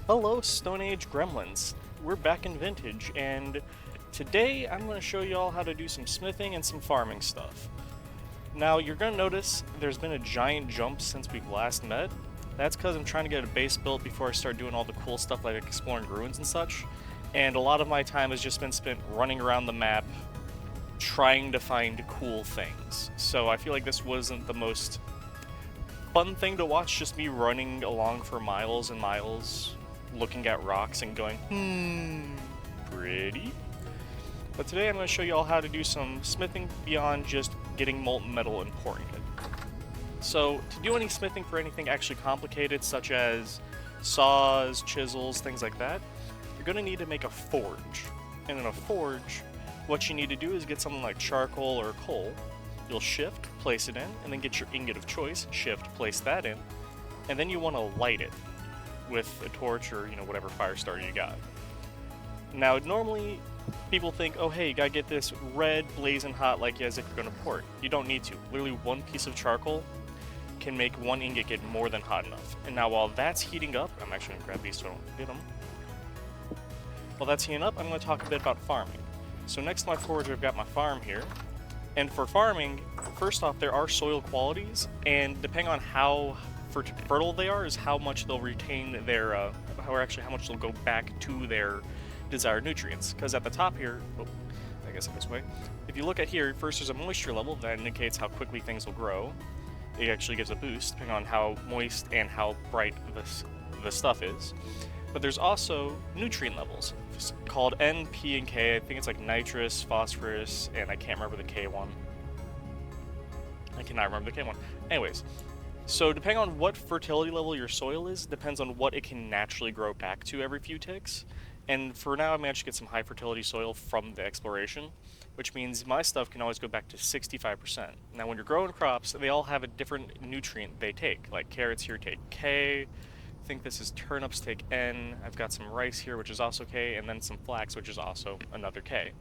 Hello, Stone Age Gremlins. We're back in Vintage, and today I'm going to show you all how to do some smithing and some farming stuff. Now, you're going to notice there's been a giant jump since we've last met. That's because I'm trying to get a base built before I start doing all the cool stuff like exploring ruins and such, and a lot of my time has just been spent running around the map trying to find cool things. So I feel like this wasn't the most fun thing to watch, just me running along for miles and miles looking at rocks and going, pretty. But today I'm going to show you all how to do some smithing beyond just getting molten metal and pouring it. So, to do any smithing for anything actually complicated, such as saws, chisels, things like that, you're going to need to make a forge. And in a forge, what you need to do is get something like charcoal or coal. You'll shift, place it in, and then get your ingot of choice, shift, place that in, and then you want to light it with a torch or, whatever fire starter you got. Now, normally, people think, oh hey, you gotta get this red, blazing hot like as if you're gonna pour it. You don't need to. Literally one piece of charcoal can make one ingot get more than hot enough. And now while that's heating up, I'm actually gonna grab these so I don't get them. While that's heating up, I'm gonna talk a bit about farming. So next to my forge, I've got my farm here. And for farming, first off, there are soil qualities, and depending on how fertile they are is how much they'll retain their, how much they'll go back to their desired nutrients. Because at the top here, I guess this way, if you look at here, first there's a moisture level that indicates how quickly things will grow. It actually gives a boost depending on how moist and how bright the stuff is. But there's also nutrient levels called N, P, and K. I think it's like nitrous, phosphorus, and I can't remember the K one. I cannot remember the K one. Anyways, so depending on what fertility level your soil is, depends on what it can naturally grow back to every few ticks. And for now, I managed to get some high fertility soil from the exploration, which means my stuff can always go back to 65%. Now, when you're growing crops, they all have a different nutrient they take. Like carrots here take K, I think this is turnips take N, I've got some rice here, which is also K, and then some flax, which is also another K.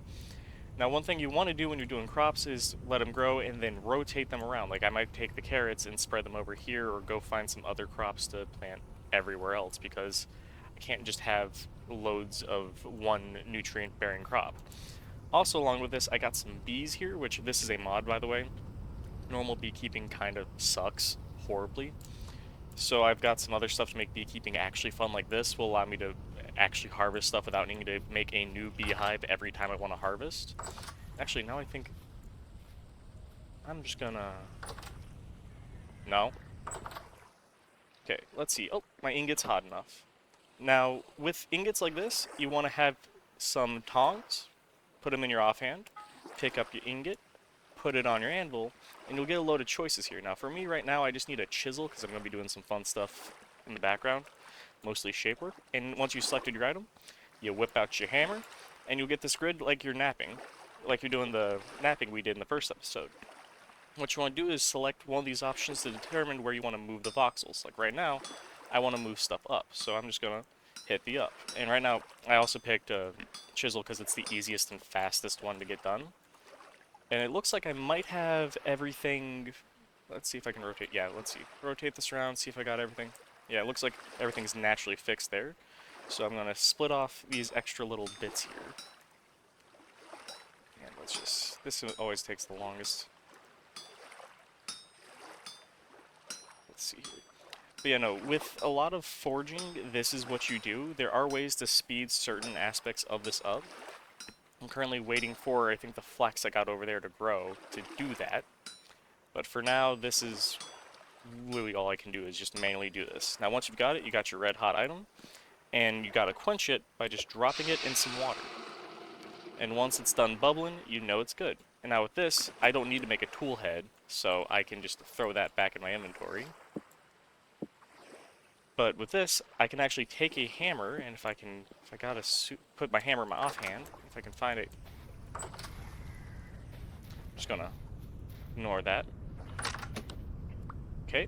Now, one thing you want to do when you're doing crops is let them grow and then rotate them around. Like I might take the carrots and spread them over here or go find some other crops to plant everywhere else because I can't just have loads of one nutrient-bearing crop. Also, along with this, I got some bees here, which this is a mod, by the way. Normal beekeeping kind of sucks horribly. So I've got some other stuff to make beekeeping actually fun, like this will allow me to actually harvest stuff without needing to make a new beehive every time I want to harvest. Actually, now I think I'm just gonna... No. Okay, let's see. Oh, my ingot's hot enough. Now, with ingots like this, you want to have some tongs, put them in your offhand, pick up your ingot, put it on your anvil, and you'll get a load of choices here. Now, for me right now, I just need a chisel because I'm going to be doing some fun stuff in the background, mostly shape work. And once you selected your item, you whip out your hammer, and you'll get this grid like you're napping, like you're doing the napping we did in the first episode. What you want to do is select one of these options to determine where you want to move the voxels. Like right now, I want to move stuff up, so I'm just going to hit the up. And right now, I also picked a chisel because it's the easiest and fastest one to get done. And it looks like I might have everything... Let's see if I can rotate. Yeah, let's see. Rotate this around, see if I got everything. Yeah, it looks like everything's naturally fixed there. So I'm going to split off these extra little bits here. And let's just... This always takes the longest. Let's see here. But yeah, no, with a lot of forging, this is what you do. There are ways to speed certain aspects of this up. I'm currently waiting for, I think, the flax I got over there to grow to do that. But for now, this is literally all I can do is just manually do this. Now, once you've got it, you got your red hot item, and you gotta quench it by just dropping it in some water. And once it's done bubbling, you know it's good. And now with this, I don't need to make a tool head, so I can just throw that back in my inventory. But with this, I can actually take a hammer, and if I gotta put my hammer in my offhand, if I can find it, I'm just gonna ignore that. Okay.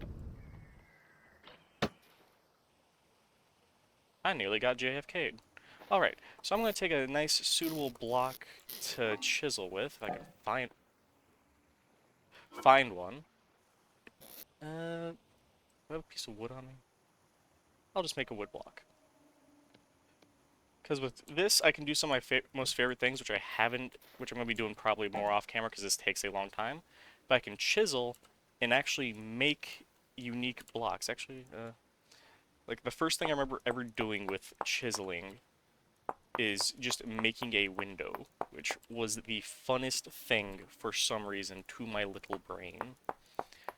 I nearly got JFK'd. Alright, so I'm gonna take a nice suitable block to chisel with, if I can find one. Do I have a piece of wood on me? I'll just make a wood block. Because with this, I can do some of my most favorite things, which I haven't, which I'm going to be doing probably more off camera because this takes a long time. But I can chisel and actually make unique blocks. Actually, like the first thing I remember ever doing with chiseling is just making a window, which was the funnest thing for some reason to my little brain.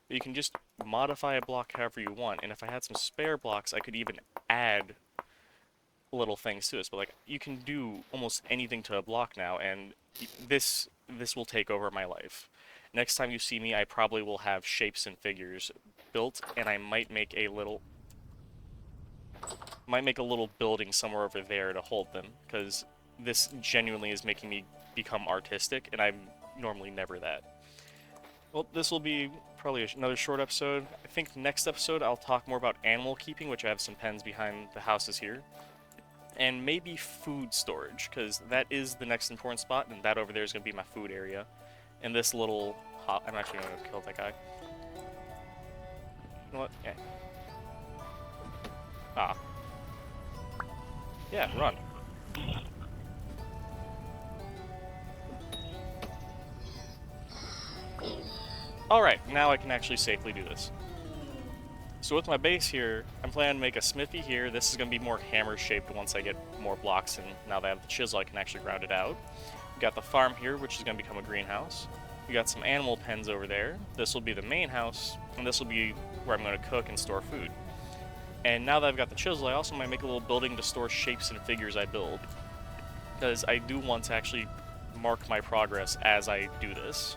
You can just modify a block however you want, and if I had some spare blocks, I could even add little things to this. But like, you can do almost anything to a block now, and this will take over my life. Next time you see me, I probably will have shapes and figures built, and I might make a little building somewhere over there to hold them, because this genuinely is making me become artistic, and I'm normally never that. Well, this will be probably another short episode. I think next episode I'll talk more about animal keeping, which I have some pens behind the houses here, and maybe food storage, because that is the next important spot, and that over there is going to be my food area. And this little I'm actually going to kill that guy. You know what? Yeah. Ah. Yeah, run. Alright, now I can actually safely do this. So with my base here, I'm planning to make a smithy here. This is going to be more hammer-shaped once I get more blocks, and now that I have the chisel, I can actually ground it out. We got the farm here, which is going to become a greenhouse. We got some animal pens over there. This will be the main house, and this will be where I'm going to cook and store food. And now that I've got the chisel, I also might make a little building to store shapes and figures I build, because I do want to actually mark my progress as I do this.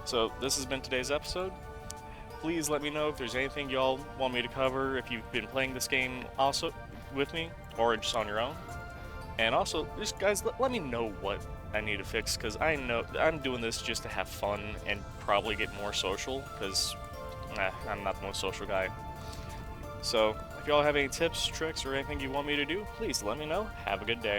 So this has been today's episode. Please let me know if there's anything y'all want me to cover, if you've been playing this game also with me, or just on your own. And also, just guys, let me know what I need to fix, because I know I'm doing this just to have fun and probably get more social, because I'm not the most social guy. So if y'all have any tips, tricks, or anything you want me to do, please let me know. Have a good day.